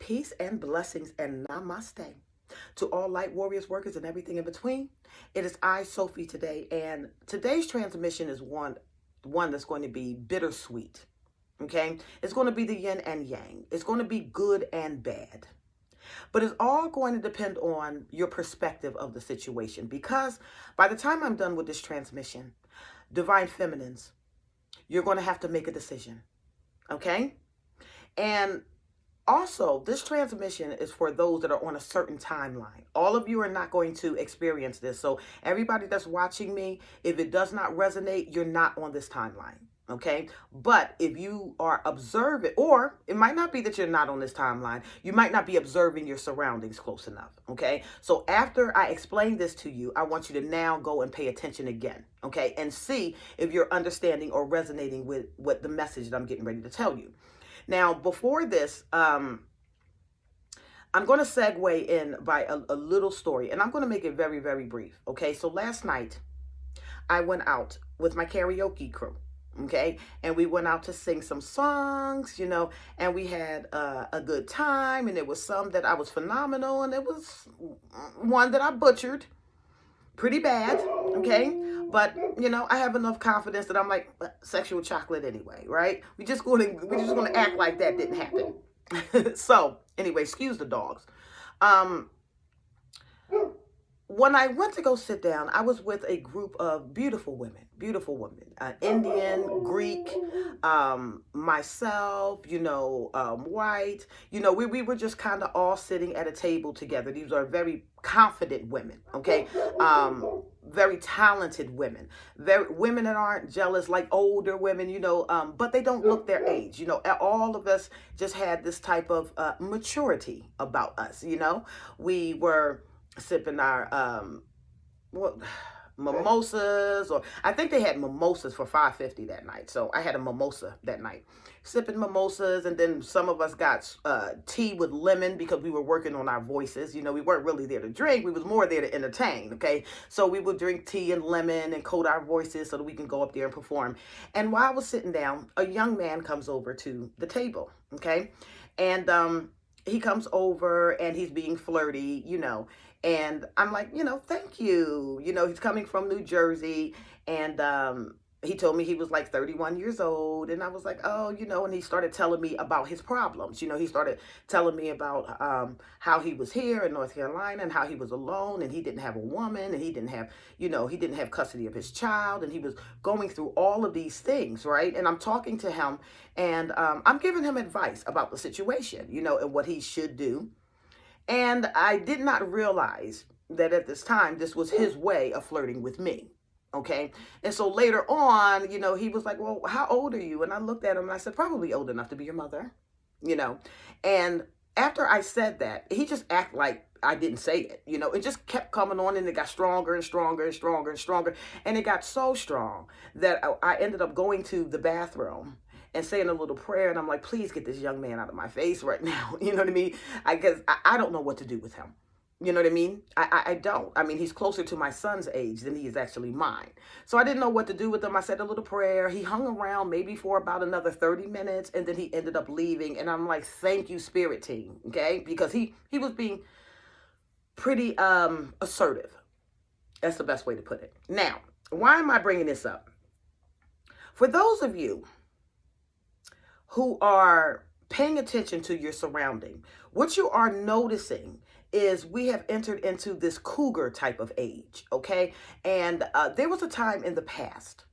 Peace and blessings and namaste to all light warriors, workers, and everything in between. It is I, Sophie, today, and today's transmission is one that's going to be bittersweet. Okay, it's going to be the yin and yang. It's going to be good and bad, but it's all going to depend on your perspective of the situation. Because by the time I'm done with this transmission, divine feminines, you're going to have to make a decision. Okay, and also, this transmission is for those that are on a certain timeline. All of you are not going to experience this. So everybody that's watching me, if it does not resonate, you're not on this timeline. Okay. But if you are observing, or it might not be that you're not on this timeline, you might not be observing your surroundings close enough. Okay. So after I explain this to you, I want you to now go and pay attention again. Okay. And see if you're understanding or resonating with what the message that I'm getting ready to tell you. Now, before this, I'm going to segue in by a little story, and I'm going to make it very, very brief. Okay, so last night I went out with my karaoke crew. Okay, and we went out to sing some songs, and we had a good time, and there was some that I was phenomenal, and there was one that I butchered pretty bad. Okay, but I have enough confidence that I'm like sexual chocolate anyway, right? We're just gonna act like that didn't happen. So anyway, excuse the dogs. When I went to go sit down, I was with a group of beautiful women, Indian, Greek, myself, white. We were just kind of all sitting at a table together. These are very confident women, okay? Very talented women, women that aren't jealous, like older women, but they don't look their age. All of us just had this type of maturity about us. We were sipping our mimosas, or I think they had mimosas for $5.50 that night. So I had a mimosa that night, sipping mimosas, and then some of us got tea with lemon because we were working on our voices. We weren't really there to drink; we was more there to entertain. Okay, so we would drink tea and lemon and coat our voices so that we can go up there and perform. And while I was sitting down, a young man comes over to the table. Okay, and he comes over and he's being flirty, and I'm like, thank you. He's coming from New Jersey, and he told me he was like 31 years old. And I was like, oh, and he started telling me about his problems. He started telling me about how he was here in North Carolina and how he was alone and he didn't have a woman and he didn't have custody of his child. And he was going through all of these things, right? And I'm talking to him, and I'm giving him advice about the situation, and what he should do. And I did not realize that at this time, this was his way of flirting with me. Okay. And so later on, he was like, well, how old are you? And I looked at him and I said, probably old enough to be your mother, and after I said that, he just acted like I didn't say it. It just kept coming on, and it got stronger and stronger and stronger and stronger. And it got so strong that I ended up going to the bathroom and saying a little prayer. And I'm like, please get this young man out of my face right now. You know what I mean? Guess I don't know what to do with him. You know what I mean? I don't. I mean, he's closer to my son's age than he is actually mine. So I didn't know what to do with him. I said a little prayer. He hung around maybe for about another 30 minutes, and then he ended up leaving. And I'm like, thank you, spirit team. Okay? Because he was being pretty assertive. That's the best way to put it. Now, why am I bringing this up? For those of you who are paying attention to your surrounding, what you are noticing is we have entered into this cougar type of age, okay? And there was a time in the past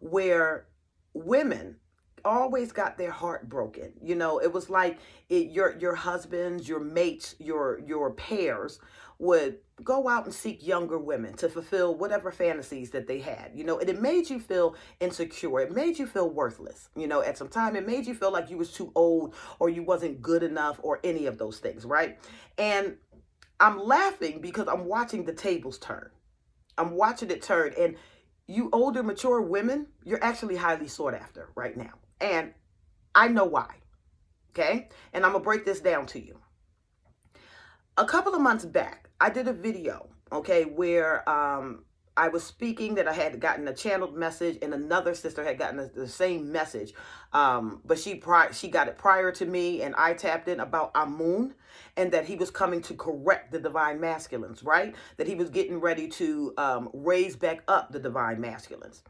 where women always got their heart broken. It was like your husbands, your mates, your pairs would go out and seek younger women to fulfill whatever fantasies that they had, and it made you feel insecure. It made you feel worthless. At some time, it made you feel like you was too old or you wasn't good enough or any of those things, right? And I'm laughing because I'm watching the tables turn. I'm watching it turn. And you older, mature women, you're actually highly sought after right now. And I know why. Okay? And I'm going to break this down to you. A couple of months back, I did a video, okay, where I was speaking that I had gotten a channeled message, and another sister had gotten the same message, but she got it prior to me, and I tapped in about Amun, and that he was coming to correct the divine masculines, right? That he was getting ready to raise back up the divine masculines.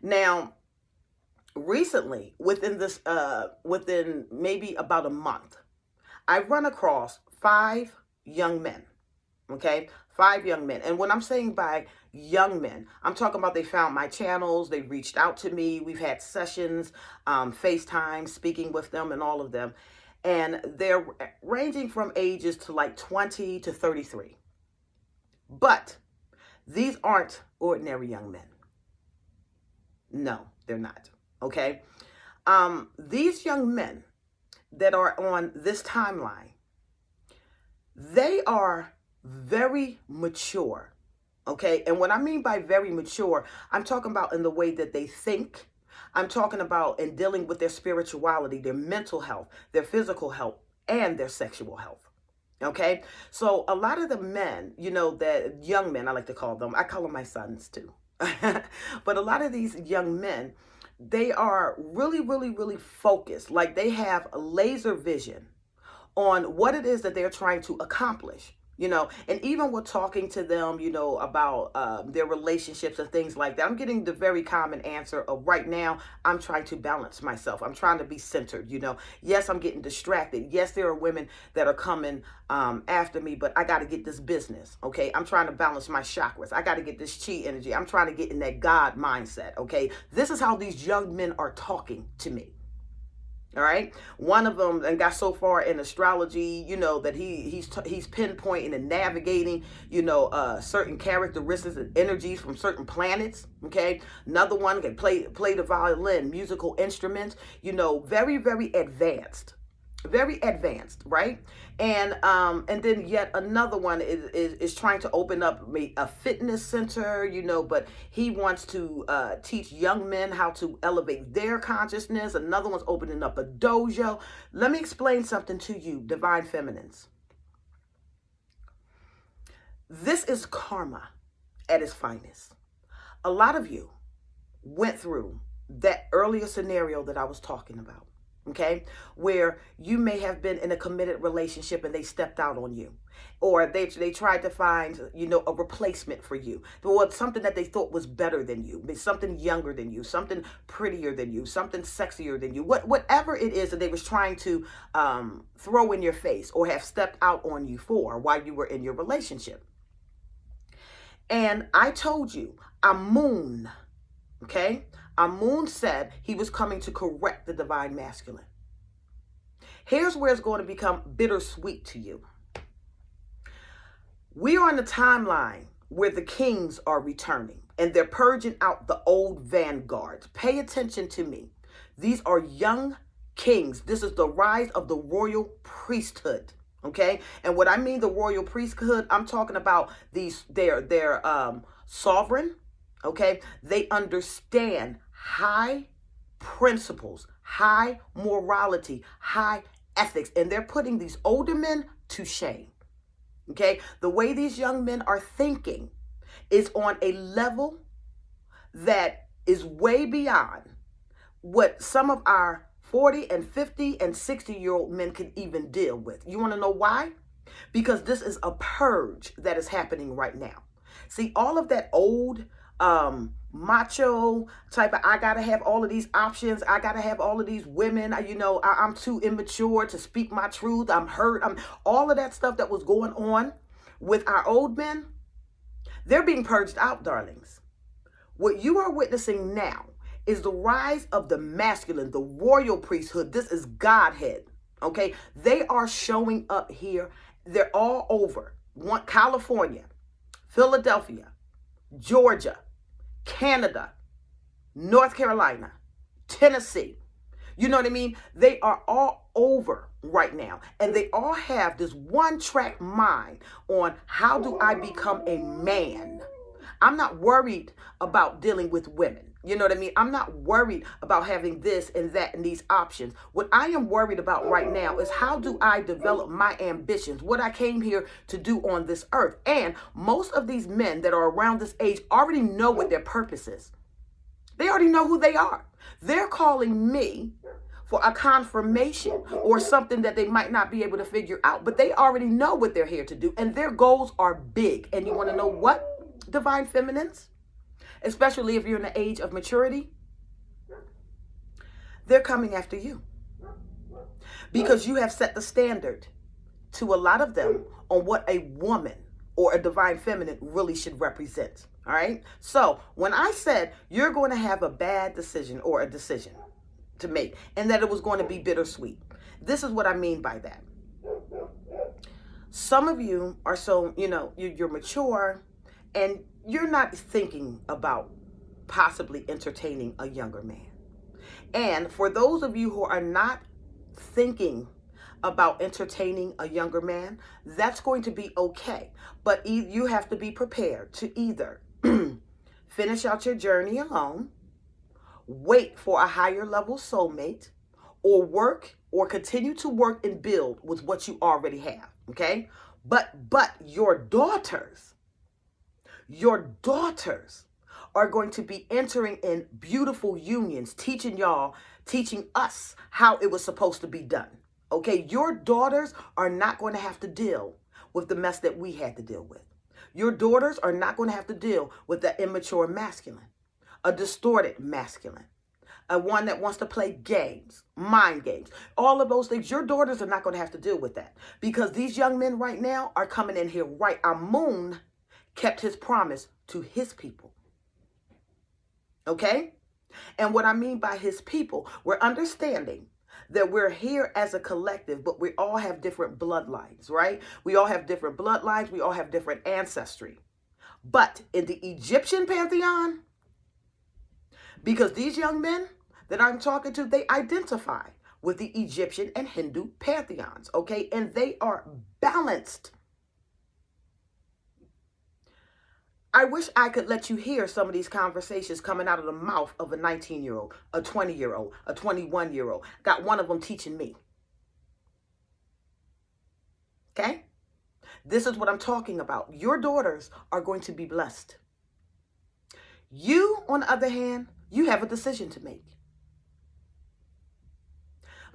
Now, recently, within maybe about a month, I run across 5 young men. Okay, 5 young men. And when I'm saying by young men, I'm talking about they found my channels, they reached out to me, we've had sessions, FaceTime, speaking with them and all of them. And they're ranging from ages to like 20 to 33. But these aren't ordinary young men. No, they're not. Okay. These young men that are on this timeline, they are very mature. Okay. And what I mean by very mature, I'm talking about in the way that they think. I'm talking about in dealing with their spirituality, their mental health, their physical health, and their sexual health. Okay. So a lot of the men, that young men, I like to call them, I call them my sons too. But a lot of these young men, they are really, really, really focused. Like they have a laser vision on what it is that they're trying to accomplish. And even with talking to them, about their relationships and things like that, I'm getting the very common answer of right now, I'm trying to balance myself. I'm trying to be centered, Yes, I'm getting distracted. Yes, there are women that are coming after me, but I got to get this business, okay? I'm trying to balance my chakras. I got to get this chi energy. I'm trying to get in that God mindset, okay? This is how these young men are talking to me. All right. One of them and got so far in astrology, that he's pinpointing and navigating, certain characteristics and energies from certain planets. Okay. Another one can play the violin, musical instruments, very, very advanced. Very advanced, right? And then yet another one is trying to open up a fitness center, but he wants to teach young men how to elevate their consciousness. Another one's opening up a dojo. Let me explain something to you, divine feminines. This is karma at its finest. A lot of you went through that earlier scenario that I was talking about. Okay, where you may have been in a committed relationship and they stepped out on you, or they tried to find, a replacement for you, or something that they thought was better than you, something younger than you, something prettier than you, something sexier than you, whatever it is that they was trying to throw in your face or have stepped out on you for while you were in your relationship. And I told you, Amun, okay? Amun said he was coming to correct the divine masculine. Here's where it's going to become bittersweet to you. We are on the timeline where the kings are returning and they're purging out the old vanguards. Pay attention to me. These are young kings. This is the rise of the royal priesthood. Okay. And what I mean the royal priesthood, I'm talking about they're sovereign. Okay. They understand high principles, high morality, high ethics, and they're putting these older men to shame. Okay, the way these young men are thinking is on a level that is way beyond what some of our 40 and 50 and 60-year-old men can even deal with. You want to know why? Because this is a purge that is happening right now. See, all of that old macho type of, I gotta have all of these options, I gotta have all of these women, I'm too immature to speak my truth, I'm hurt, all of that stuff that was going on with our old men, they're being purged out, darlings. What you are witnessing now is the rise of the masculine, the royal priesthood. This is Godhead, okay? They are showing up here. They're all over. California, Philadelphia, Georgia, Canada, North Carolina, Tennessee. You know what I mean? They are all over right now. And they all have this one-track mind on how do I become a man? I'm not worried about dealing with women. You know what I mean? I'm not worried about having this and that and these options. What I am worried about right now is how do I develop my ambitions, what I came here to do on this earth. And most of these men that are around this age already know what their purpose is. They already know who they are. They're calling me for a confirmation or something that they might not be able to figure out, but they already know what they're here to do, and their goals are big. And you want to know what, divine feminines? Especially if you're in the age of maturity, they're coming after you because you have set the standard to a lot of them on what a woman or a divine feminine really should represent. All right. So when I said you're going to have a bad decision or a decision to make and that it was going to be bittersweet, this is what I mean by that. Some of you are so, you're mature and you're not thinking about possibly entertaining a younger man. And for those of you who are not thinking about entertaining a younger man, that's going to be okay. But you have to be prepared to either finish out your journey alone, wait for a higher level soulmate, or work or continue to work and build with what you already have. Okay? But your daughters are going to be entering in beautiful unions, teaching us how it was supposed to be done. Okay, your daughters are not going to have to deal with the mess that we had to deal with. Your daughters are not going to have to deal with the immature masculine, a distorted masculine, a one that wants to play games, mind games, all of those things. Your daughters are not going to have to deal with that because these young men right now are coming in here right. Amun kept his promise to his people. Okay? And what I mean by his people, we're understanding that we're here as a collective, but we all have different bloodlines, right? We all have different bloodlines. We all have different ancestry. But in the Egyptian pantheon, because these young men that I'm talking to, they identify with the Egyptian and Hindu pantheons, okay? And they are balanced. I wish I could let you hear some of these conversations coming out of the mouth of a 19-year-old, a 20-year-old, a 21-year-old. Got one of them teaching me. Okay? This is what I'm talking about. Your daughters are going to be blessed. You, on the other hand, you have a decision to make.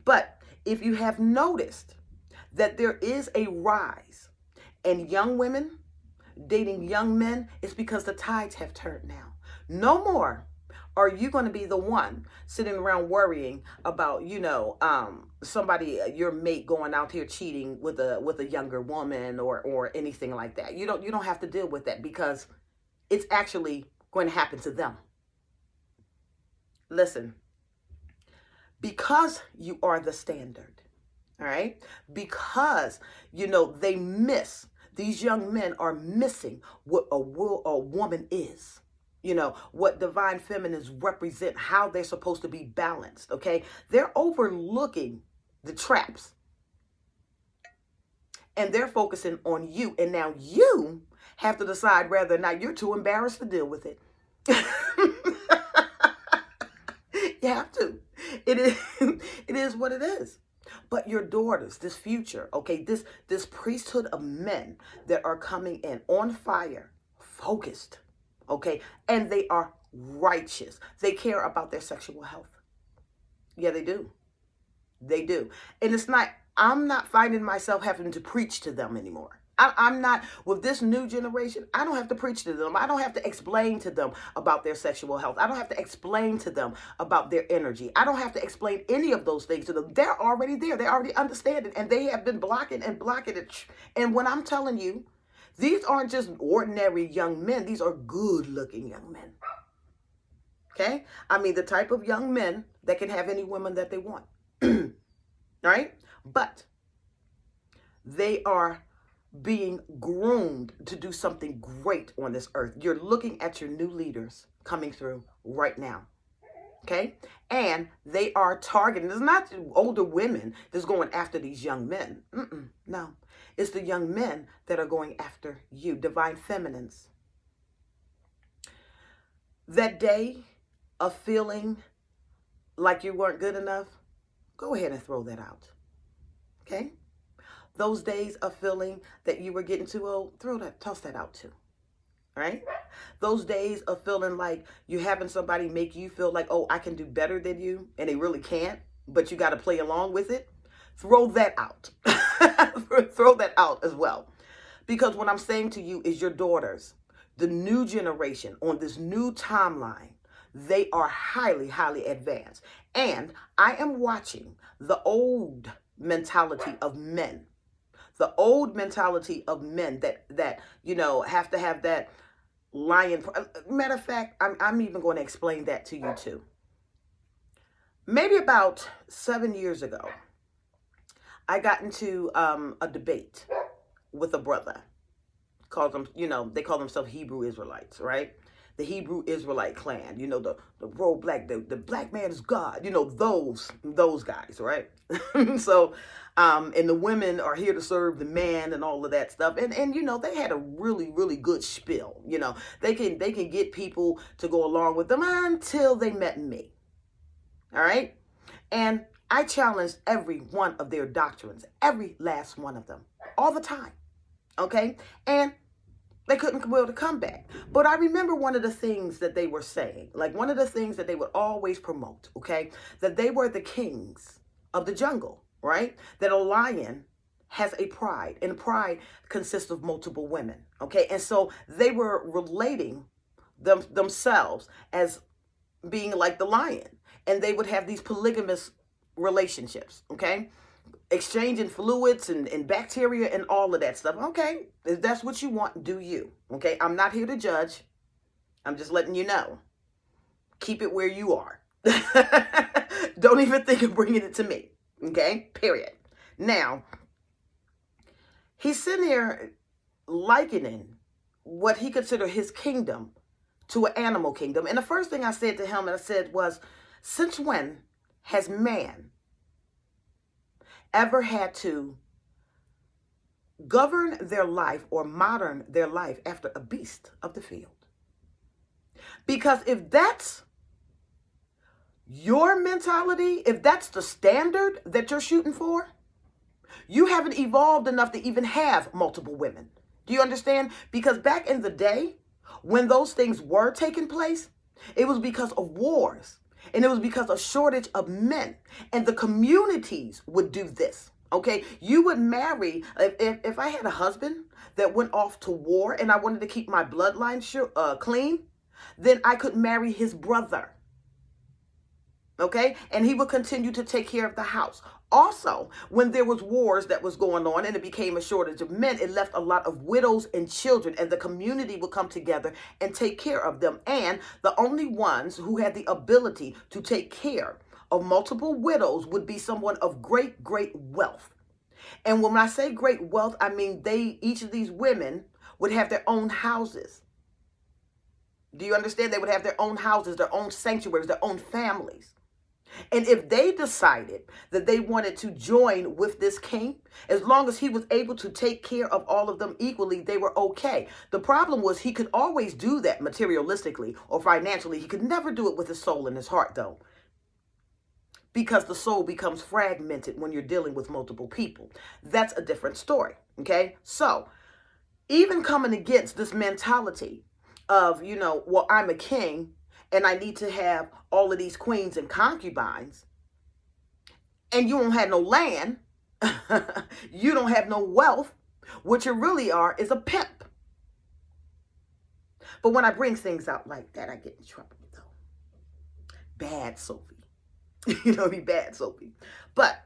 But if you have noticed that there is a rise in young women dating young men, it's because the tides have turned now. No more are you going to be the one sitting around worrying about, somebody, your mate going out here cheating with a younger woman or anything like that. You don't have to deal with that because it's actually going to happen to them. Listen, because you are the standard, all right? Because, these young men are missing what a woman is. What divine feminines represent, how they're supposed to be balanced, okay? They're overlooking the traps. And they're focusing on you. And now you have to decide whether or not you're too embarrassed to deal with it. You have to. It is what it is. But your daughters, this future, okay, this priesthood of men that are coming in on fire, focused, okay, and they are righteous. They care about their sexual health. Yeah, they do. They do. And I'm not finding myself having to preach to them anymore. I'm not, with this new generation, I don't have to preach to them. I don't have to explain to them about their sexual health. I don't have to explain to them about their energy. I don't have to explain any of those things to them. They're already there. They already understand it. And they have been blocking it. And when I'm telling you, these aren't just ordinary young men. These are good-looking young men. Okay? I mean, the type of young men that can have any woman that they want. All right? But they are being groomed to do something great on this earth. You're looking at your new leaders coming through right now. Okay? And they are targeting. It's not older women that's going after these young men. No. It's the young men that are going after you, divine feminines. That day of feeling like you weren't good enough, go ahead and throw that out. Okay? Those days of feeling that you were getting too old, toss that out too. Right? Those days of feeling like you're having somebody make you feel like, oh, I can do better than you, and they really can't, but you got to play along with it. Throw that out. Throw that out as well. Because what I'm saying to you is your daughters, the new generation on this new timeline, they are highly, highly advanced. And I am watching the old mentality of men. The old mentality of men that have to have that lion. Matter of fact, I'm even going to explain that to you too. Maybe about 7 years ago, I got into a debate with a brother. They call themselves Hebrew Israelites, right? The Hebrew Israelite clan, the black, the black man is God, those guys, right? So, and the women are here to serve the man and all of that stuff. And they had a really, really good spiel. They can get people to go along with them until they met me. All right. And I challenged every one of their doctrines, every last one of them, all the time. Okay. And they couldn't be able to come back. But I remember one of the things that they were saying, like one of the things that they would always promote, okay, that they were the kings of the jungle, right? That a lion has a pride, and pride consists of multiple women, okay? And so they were relating themselves as being like the lion, and they would have these polygamous relationships, okay? Exchanging fluids and bacteria and all of that stuff. Okay, if that's what you want, do you. Okay, I'm not here to judge. I'm just letting you know. Keep it where you are. Don't even think of bringing it to me. Okay, period. Now, he's sitting here likening what he considered his kingdom to an animal kingdom. And the first thing I said to him, was, since when has man ever had to govern their life or modern their life after a beast of the field? Because if that's your mentality, if that's the standard that you're shooting for, you haven't evolved enough to even have multiple women. Do you understand? Because back in the day, when those things were taking place, it was because of wars. And it was because of shortage of men. And the communities would do this. Okay, you would marry, if I had a husband that went off to war and I wanted to keep my bloodline clean, then I could marry his brother. Okay, and he would continue to take care of the house. Also, when there was wars that was going on and it became a shortage of men, it left a lot of widows and children, and the community would come together and take care of them. And the only ones who had the ability to take care of multiple widows would be someone of great, great wealth. And when I say great wealth, I mean each of these women would have their own houses. Do you understand? They would have their own houses, their own sanctuaries, their own families. And if they decided that they wanted to join with this king, as long as he was able to take care of all of them equally, they were okay. The problem was he could always do that materialistically or financially. He could never do it with his soul and his heart, though, because the soul becomes fragmented when you're dealing with multiple people. That's a different story, okay? So even coming against this mentality of, well, I'm a king and I need to have all of these queens and concubines, and you don't have no land, you don't have no wealth, what you really are is a pimp. But when I bring things out like that, I get in trouble, though. Bad Sophie. Be bad Sophie. But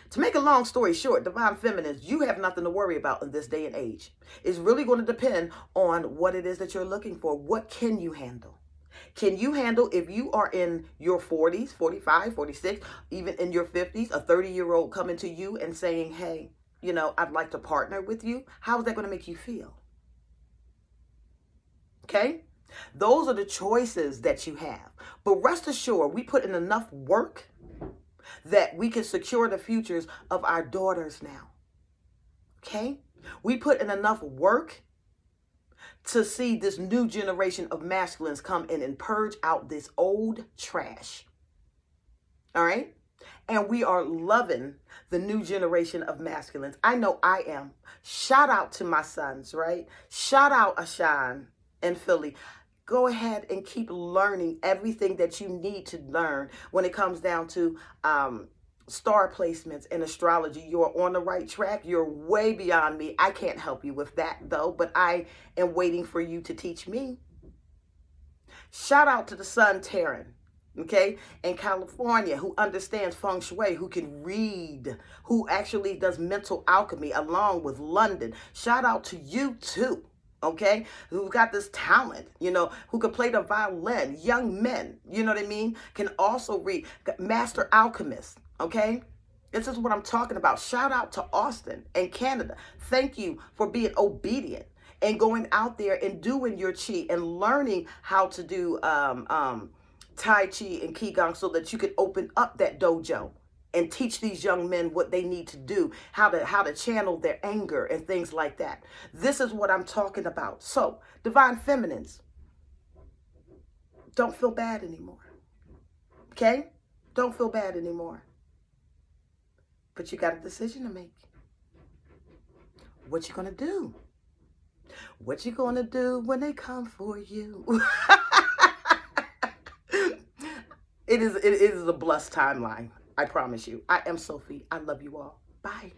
to make a long story short, divine feminines, you have nothing to worry about in this day and age. It's really going to depend on what it is that you're looking for. What can you handle? Can you handle, if you are in your 40s, 45, 46, even in your 50s, a 30-year-old coming to you and saying, hey, I'd like to partner with you? How is that going to make you feel? Okay? Those are the choices that you have. But rest assured, we put in enough work that we can secure the futures of our daughters now. Okay? We put in enough work to see this new generation of masculines come in and purge out this old trash. All right? And we are loving the new generation of masculines. I know I am. Shout out to my sons, right? Shout out Ashan and Philly. Go ahead and keep learning everything that you need to learn when it comes down to star placements and astrology. You're on the right track. You're way beyond me. I can't help you with that though, but I am waiting for you to teach me. Shout out to the son Taryn, okay, in California, who understands feng shui, who can read, who actually does mental alchemy along with London. Shout out to you too. Okay, who got this talent, you know, who can play the violin. Young men, you know what I mean, can also read. Master alchemists, okay? This is what I'm talking about. Shout out to Austin and Canada. Thank you for being obedient and going out there and doing your chi and learning how to do Tai Chi and Qigong so that you can open up that dojo and teach these young men what they need to do, how to channel their anger and things like that. This is what I'm talking about. So, divine feminines, don't feel bad anymore. Okay? Don't feel bad anymore. But you got a decision to make. What you gonna do? What you gonna do when they come for you? It is a blessed timeline. I promise you. I am Sophie. I love you all. Bye.